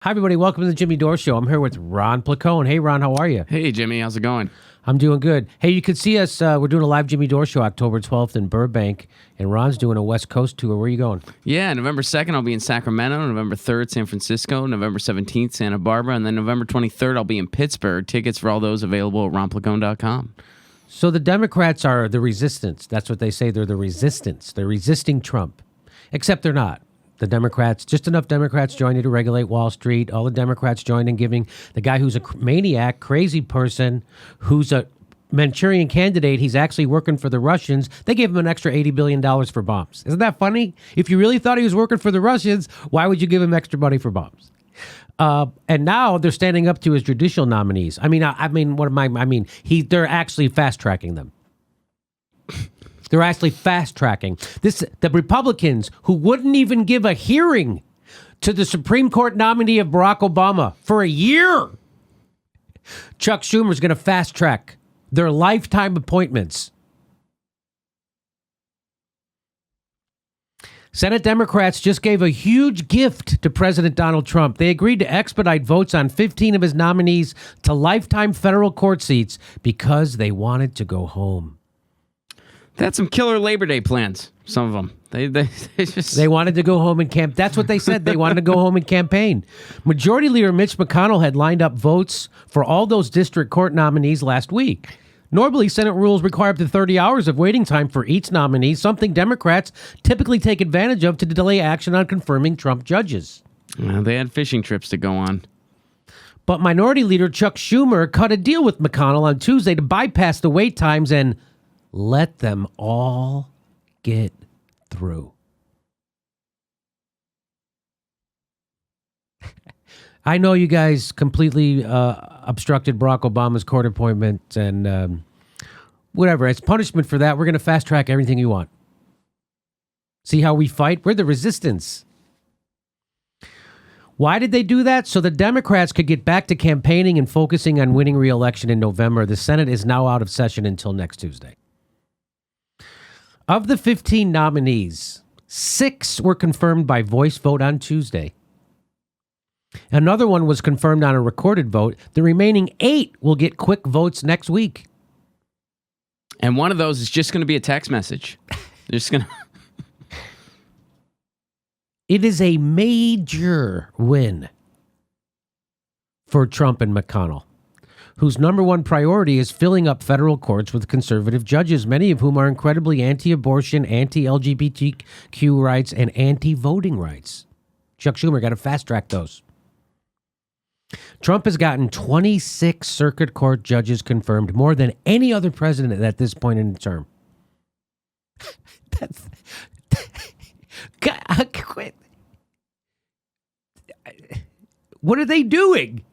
Hi, everybody. Welcome to the Jimmy Dore Show. I'm here with Ron Placone. Hey, Ron, how are you? Hey, Jimmy. How's it going? I'm doing good. Hey, you can see us. We're doing a live Jimmy Dore Show October 12th in Burbank, and Ron's doing a West Coast tour. Where are you going? Yeah, November 2nd, I'll be in Sacramento. November 3rd, San Francisco. November 17th, Santa Barbara. And then November 23rd, I'll be in Pittsburgh. Tickets for all those available at ronplacone.com. So the Democrats are the resistance. That's what they say. They're the resistance. They're resisting Trump, except they're not. The Democrats, just enough Democrats joined to regulate Wall Street. All the Democrats joined in giving the guy who's a maniac, crazy person, who's a Manchurian candidate. He's actually working for the Russians. They gave him an extra $80 billion for bombs. Isn't that funny? If you really thought he was working for the Russians, why would you give him extra money for bombs? And now they're standing up to his judicial nominees. They're actually fast tracking them. They're actually fast tracking the Republicans who wouldn't even give a hearing to the Supreme Court nominee of Barack Obama for a year. Chuck Schumer's going to fast track their lifetime appointments. Senate Democrats just gave a huge gift to President Donald Trump. They agreed to expedite votes on 15 of his nominees to lifetime federal court seats because they wanted to go home. They had some killer Labor Day plans, some of them. They wanted to go home and camp. That's what they said. They wanted to go home and campaign. Majority Leader Mitch McConnell had lined up votes for all those district court nominees last week. Normally, Senate rules require up to 30 hours of waiting time for each nominee, something Democrats typically take advantage of to delay action on confirming Trump judges. They had fishing trips to go on. But Minority Leader Chuck Schumer cut a deal with McConnell on Tuesday to bypass the wait times and let them all get through. I know you guys completely obstructed Barack Obama's court appointment and whatever. As punishment for that, we're going to fast track everything you want. See how we fight? We're the resistance. Why did they do that? So the Democrats could get back to campaigning and focusing on winning re-election in November. The Senate is now out of session until next Tuesday. Of the 15 nominees, 6 were confirmed by voice vote on Tuesday. Another one was confirmed on a recorded vote. The remaining 8 will get quick votes next week. And one of those is just going to be a text message. They're just going to... It is a major win for Trump and McConnell, whose number one priority is filling up federal courts with conservative judges, many of whom are incredibly anti-abortion, anti-LGBTQ rights, and anti-voting rights. Chuck Schumer got to fast-track those. Trump has gotten 26 circuit court judges confirmed, more than any other president at this point in the term. Quit. What are they doing?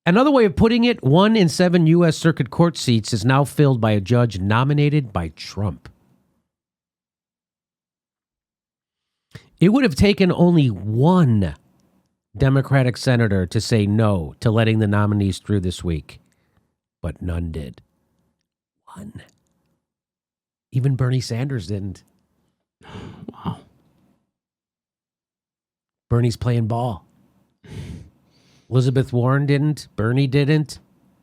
Another way of putting it, 1 in 7 U.S. Circuit Court seats is now filled by a judge nominated by Trump. It would have taken only one Democratic senator to say no to letting the nominees through this week, but none did. One. Even Bernie Sanders didn't. Wow. Bernie's playing ball. Elizabeth Warren didn't. Bernie didn't.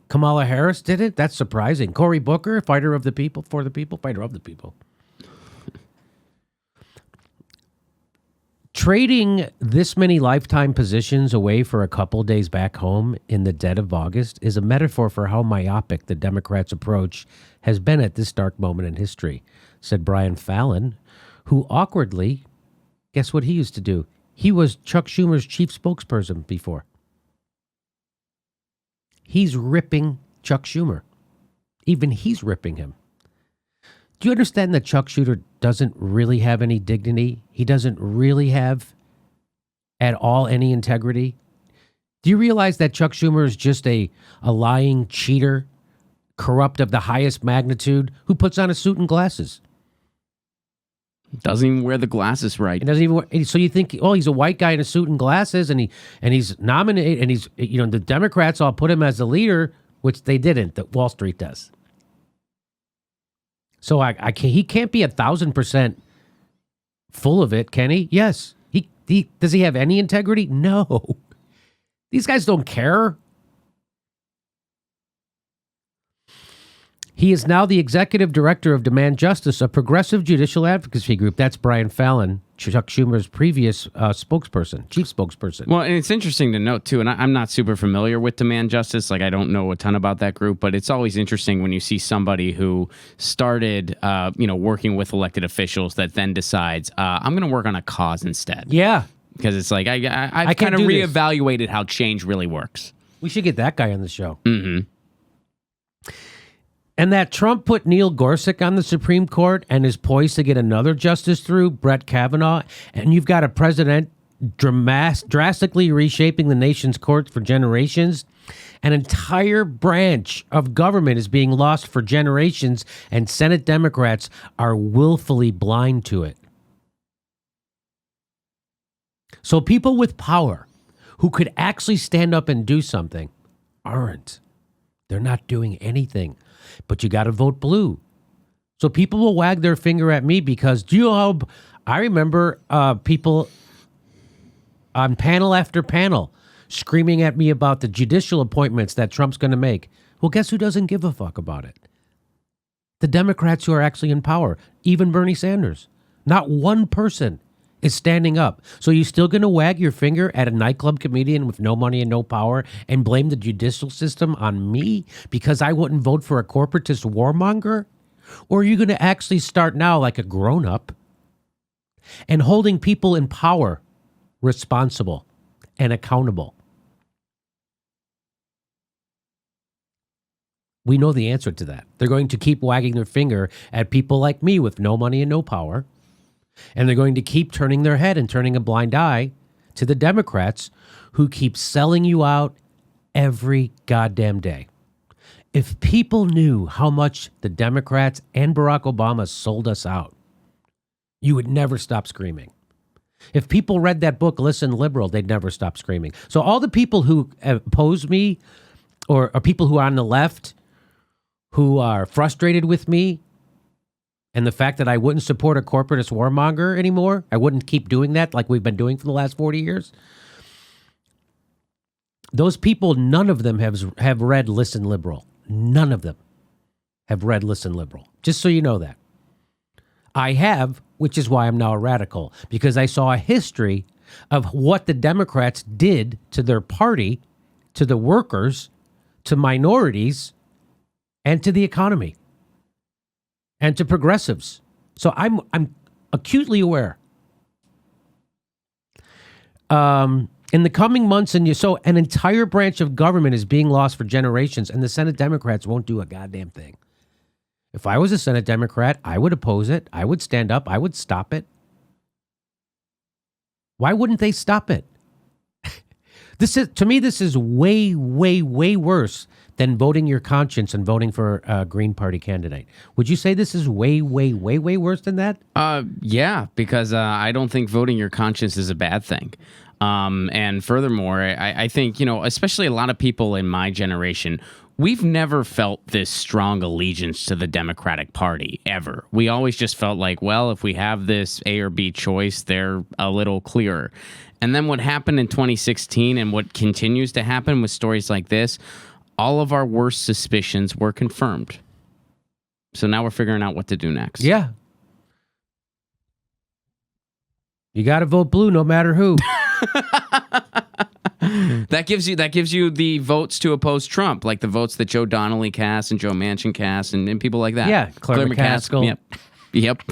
Kamala Harris didn't. That's surprising. Cory Booker, fighter of the people, for the people, fighter of the people. Trading this many lifetime positions away for a couple days back home in the dead of August is a metaphor for how myopic the Democrats' approach has been at this dark moment in history, said Brian Fallon, who awkwardly, guess what he used to do? He was Chuck Schumer's chief spokesperson before. He's ripping Chuck Schumer. Even he's ripping him. Do you understand that Chuck Schumer doesn't really have any dignity? He doesn't really have at all any integrity? Do you realize that Chuck Schumer is just a lying cheater, corrupt of the highest magnitude, who puts on a suit and glasses? Doesn't even wear the glasses right. He doesn't even. So you think, oh, he's a white guy in a suit and glasses, and he's nominated, and he's, the Democrats all put him as the leader, which they didn't. That Wall Street does. So he can't be 1,000% full of it, can he? Yes, Does he have any integrity? No. These guys don't care. He is now the executive director of Demand Justice, a progressive judicial advocacy group. That's Brian Fallon, Chuck Schumer's previous chief spokesperson. Well, and it's interesting to note, too, and I'm not super familiar with Demand Justice. Like, I don't know a ton about that group, but it's always interesting when you see somebody who started, working with elected officials that then decides, I'm going to work on a cause instead. Yeah. Because it's like, I've kind of reevaluated how change really works. We should get that guy on the show. Mm-hmm. And that Trump put Neil Gorsuch on the Supreme Court and is poised to get another justice through, Brett Kavanaugh, and you've got a president drastically reshaping the nation's courts for generations. An entire branch of government is being lost for generations, and Senate Democrats are willfully blind to it. So people with power who could actually stand up and do something aren't. They're not doing anything. But you got to vote blue. So people will wag their finger at me because I remember people on panel after panel screaming at me about the judicial appointments that Trump's going to make. Well, guess who doesn't give a fuck about it? The Democrats who are actually in power, even Bernie Sanders. Not one person is standing up. So you still going to wag your finger at a nightclub comedian with no money and no power and blame the judicial system on me because I wouldn't vote for a corporatist warmonger? Or are you going to actually start now like a grown-up and holding people in power responsible and accountable? We know the answer to that. They're going to keep wagging their finger at people like me with no money and no power. And they're going to keep turning their head and turning a blind eye to the Democrats who keep selling you out every goddamn day. If people knew how much the Democrats and Barack Obama sold us out, you would never stop screaming. If people read that book, Listen Liberal, they'd never stop screaming. So all the people who oppose me or people who are on the left who are frustrated with me and the fact that I wouldn't support a corporatist warmonger anymore, I wouldn't keep doing that like we've been doing for the last 40 years. Those people, none of them have read Listen Liberal. None of them have read Listen Liberal. Just so you know that. I have, which is why I'm now a radical, because I saw a history of what the Democrats did to their party, to the workers, to minorities, and to the economy. And to progressives. So I'm acutely aware. In the coming months, so an entire branch of government is being lost for generations, and the Senate Democrats won't do a goddamn thing. If I was a Senate Democrat, I would oppose it. I would stand up. I would stop it. Why wouldn't they stop it? To me, this is way, way, way worse than voting your conscience and voting for a Green Party candidate. Would you say this is way, way, way, way worse than that? Yeah, because I don't think voting your conscience is a bad thing. And furthermore, I think, especially a lot of people in my generation, we've never felt this strong allegiance to the Democratic Party, ever. We always just felt like, well, if we have this A or B choice, they're a little clearer. And then what happened in 2016 and what continues to happen with stories like this, all of our worst suspicions were confirmed. So now we're figuring out what to do next. Yeah. You got to vote blue no matter who. That gives you the votes to oppose Trump, like the votes that Joe Donnelly cast and Joe Manchin cast and people like that. Yeah, Claire McCaskill. Yep.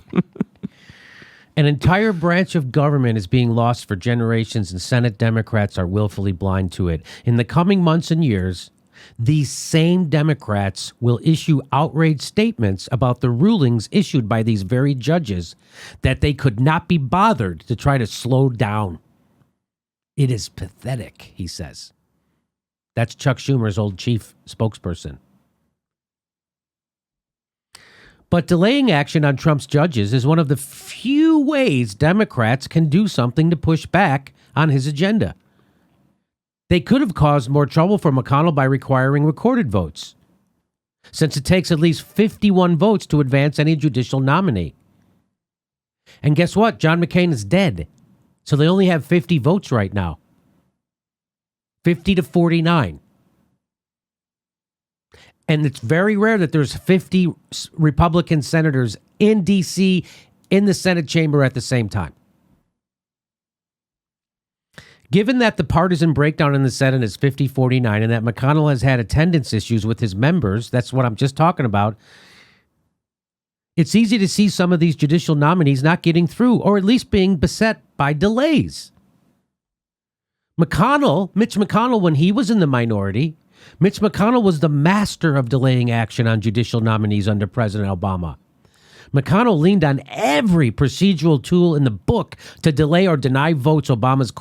An entire branch of government is being lost for generations, and Senate Democrats are willfully blind to it. In the coming months and years, these same Democrats will issue outraged statements about the rulings issued by these very judges that they could not be bothered to try to slow down. It is pathetic, he says. That's Chuck Schumer's old chief spokesperson. But delaying action on Trump's judges is one of the few ways Democrats can do something to push back on his agenda. They could have caused more trouble for McConnell by requiring recorded votes, since it takes at least 51 votes to advance any judicial nominee. And guess what? John McCain is dead. So they only have 50 votes right now. 50 to 49. And it's very rare that there's 50 Republican senators in D.C. in the Senate chamber at the same time. Given that the partisan breakdown in the Senate is 50-49 and that McConnell has had attendance issues with his members, that's what I'm just talking about, it's easy to see some of these judicial nominees not getting through or at least being beset by delays. Mitch McConnell, when he was in the minority, Mitch McConnell was the master of delaying action on judicial nominees under President Obama. McConnell leaned on every procedural tool in the book to delay or deny votes to Obama's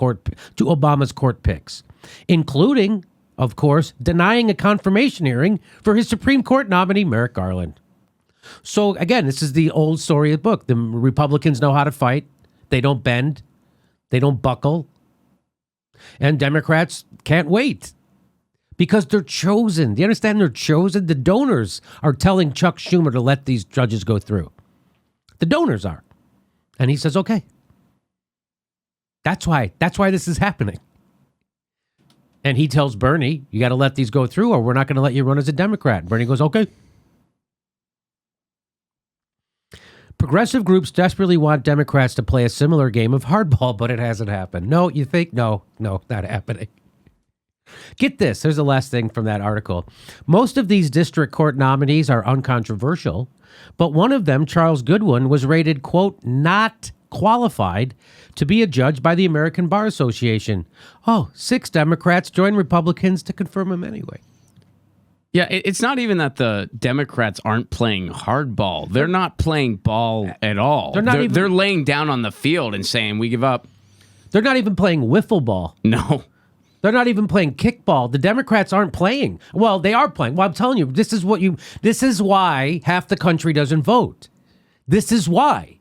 court picks, including, of course, denying a confirmation hearing for his Supreme Court nominee, Merrick Garland. So, again, this is the old story of the book. The Republicans know how to fight. They don't bend. They don't buckle. And Democrats can't wait because they're chosen. Do you understand? They're chosen. The donors are telling Chuck Schumer to let these judges go through. The donors are. And he says, okay. That's why this is happening. And he tells Bernie, you got to let these go through or we're not going to let you run as a Democrat. Bernie goes, okay. Progressive groups desperately want Democrats to play a similar game of hardball, but it hasn't happened. No, you think? No, not happening. Get this. There's the last thing from that article. Most of these district court nominees are uncontroversial, but one of them, Charles Goodwin, was rated, quote, not qualified to be a judge by the American Bar Association. Oh, 6 Democrats joined Republicans to confirm him anyway. Yeah, it's not even that the Democrats aren't playing hardball. They're not playing ball at all. They're laying down on the field and saying, we give up. They're not even playing wiffle ball. No. They're not even playing kickball. The Democrats aren't playing. Well, they are playing. Well, I'm telling you, this is why half the country doesn't vote. This is why.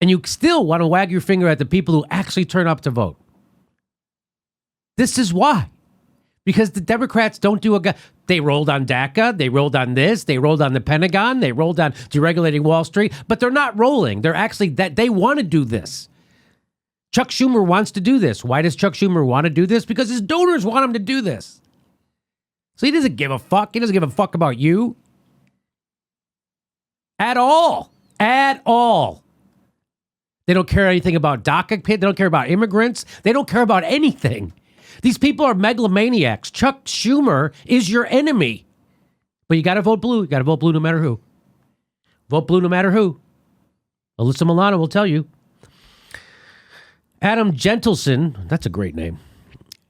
And you still want to wag your finger at the people who actually turn up to vote. This is why. Because the Democrats don't do they rolled on DACA, they rolled on this, they rolled on the Pentagon, they rolled on deregulating Wall Street, but they're not rolling. They're actually, they want to do this. Chuck Schumer wants to do this. Why does Chuck Schumer want to do this? Because his donors want him to do this. So he doesn't give a fuck. He doesn't give a fuck about you. At all. At all. They don't care anything about DACA. They don't care about immigrants. They don't care about anything. These people are megalomaniacs. Chuck Schumer is your enemy. But you got to vote blue. You got to vote blue no matter who. Vote blue no matter who. Alyssa Milano will tell you. Adam Gentleson, that's a great name.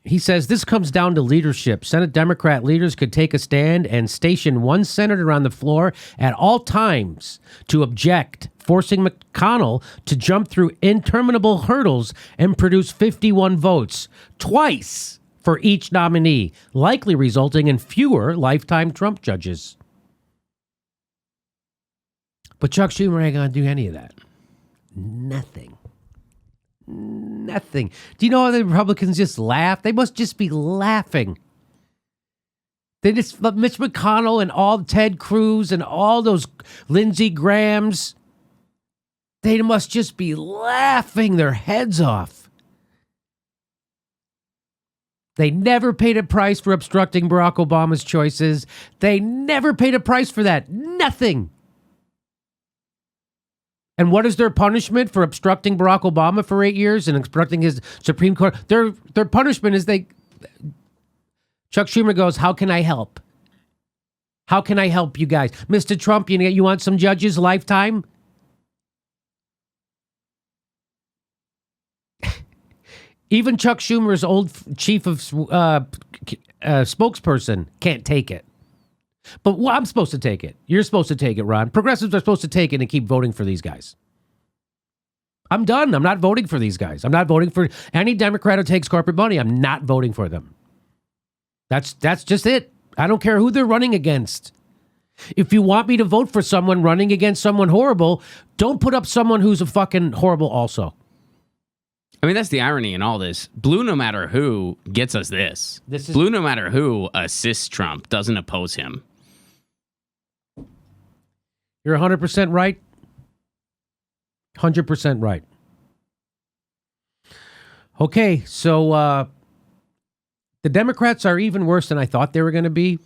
He says this comes down to leadership. Senate Democrat leaders could take a stand and station one senator on the floor at all times to object, forcing McConnell to jump through interminable hurdles and produce 51 votes, twice for each nominee, likely resulting in fewer lifetime Trump judges. But Chuck Schumer ain't going to do any of that. Nothing. Nothing. Do you know how the Republicans just laugh? They must just be laughing. They just, Mitch McConnell and all Ted Cruz and all those Lindsey Grahams, they must just be laughing their heads off. They never paid a price for obstructing Barack Obama's choices. They never paid a price for that. Nothing. And what is their punishment for obstructing Barack Obama for 8 years and obstructing his Supreme Court? Their punishment is Chuck Schumer goes, how can I help? How can I help you guys? Mr. Trump, you want some judges lifetime? Even Chuck Schumer's old chief of spokesperson can't take it. But I'm supposed to take it. You're supposed to take it, Ron. Progressives are supposed to take it and keep voting for these guys. I'm done. I'm not voting for these guys. I'm not voting for any Democrat who takes corporate money. I'm not voting for them. That's just it. I don't care who they're running against. If you want me to vote for someone running against someone horrible, don't put up someone who's a fucking horrible also. I mean, that's the irony in all this. Blue, no matter who, gets us this. Blue, no matter who, assists Trump, doesn't oppose him. You're 100% right. 100% right. Okay, so the Democrats are even worse than I thought they were going to be.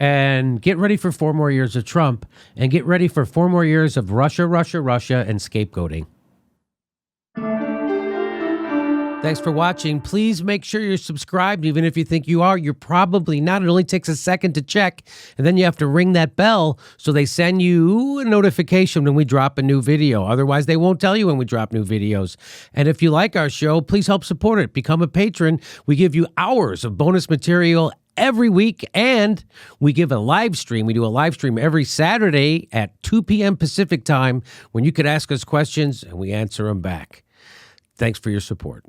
And get ready for 4 more years of Trump, and get ready for 4 more years of Russia, Russia, Russia, and scapegoating. Thanks for watching. Please make sure you're subscribed. Even if you think you are, you're probably not. It only takes a second to check, and then you have to ring that bell so they send you a notification when we drop a new video. Otherwise, they won't tell you when we drop new videos. And if you like our show, please help support it. Become a patron. We give you hours of bonus material every week, and we give a live stream. We do a live stream every Saturday at 2 p.m. Pacific time when you could ask us questions and we answer them back. Thanks for your support.